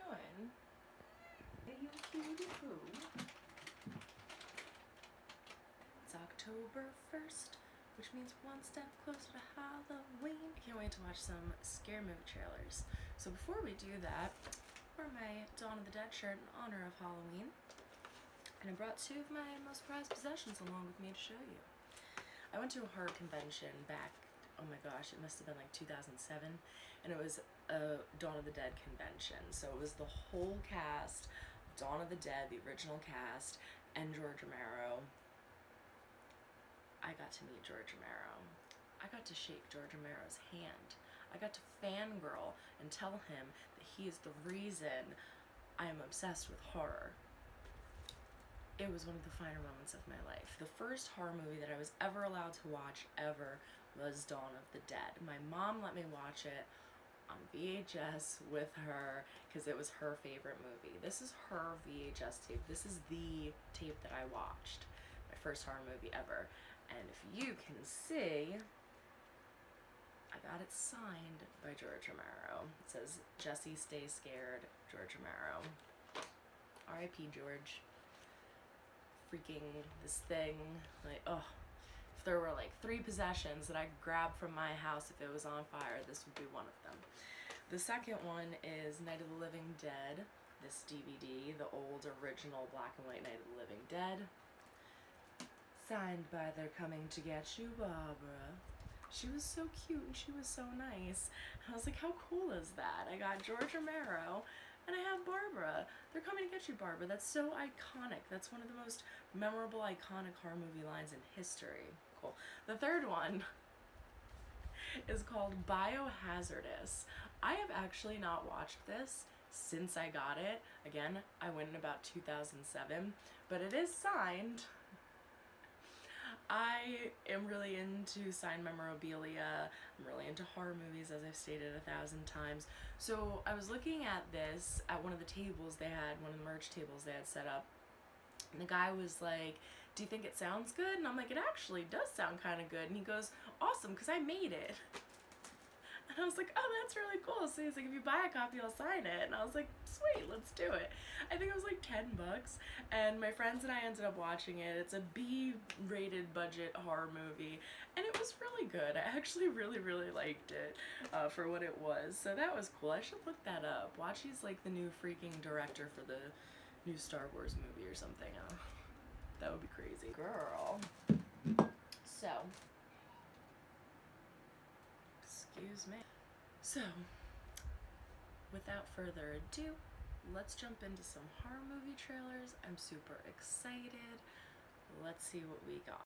doing? Hey, you cutie poo. It's October 1st, which means one step closer to Halloween. I can't wait to watch some scare movie trailers. So before we do that, I wore my Dawn of the Dead shirt in honor of Halloween. And I brought two of my most prized possessions along with me to show you. I went to a horror convention back, oh my gosh, it must have been like 2007, and it was a Dawn of the Dead convention. So it was the whole cast of Dawn of the Dead, the original cast, and George Romero. I got to meet George Romero. I got to shake George Romero's hand. I got to fangirl and tell him that he is the reason I am obsessed with horror. It was one of the finer moments of my life. The first horror movie that I was ever allowed to watch ever was Dawn of the Dead. My mom let me watch it on VHS with her because it was her favorite movie. This is her VHS tape. This is the tape that I watched. My first horror movie ever. And if you can see, I got it signed by George Romero. It says, "Jesse, stay scared, George Romero." R.I.P. George. Freaking this thing, like, oh, if there were like 3 possessions that I could grab from my house if it was on fire, this would be one of them. The second one is Night of the Living Dead, this DVD, the old original black and white Night of the Living Dead, signed by They're Coming to Get You, Barbara. She was so cute and she was so nice. And I was like, how cool is that? I got George Romero and I have Barbara. They're coming to get you, Barbara. That's so iconic. That's one of the most memorable, iconic horror movie lines in history. Cool. The third one is called Biohazardous. I have actually not watched this since I got it. Again, I went in about 2007, but it is signed. I am really into signed memorabilia. I'm really into horror movies, as I've stated 1,000 times. So I was looking at this at one of the tables they had, one of the merch tables they had set up. And the guy was like, "Do you think it sounds good?" And I'm like, "It actually does sound kind of good." And he goes, "Awesome, because I made it." And I was like, "Oh, that's really cool." So he's like, "If you buy a copy, I'll sign it." And I was like, "Sweet, let's do it." I think it was like $10. And my friends and I ended up watching it. It's a B-rated budget horror movie. And it was really good. I actually really, really liked it for what it was. So that was cool. I should look that up. Watchy's like the new freaking director for the new Star Wars movie or something. Oh, that would be crazy. Girl. So, excuse me. So, without further ado, let's jump into some horror movie trailers. I'm super excited. Let's see what we got.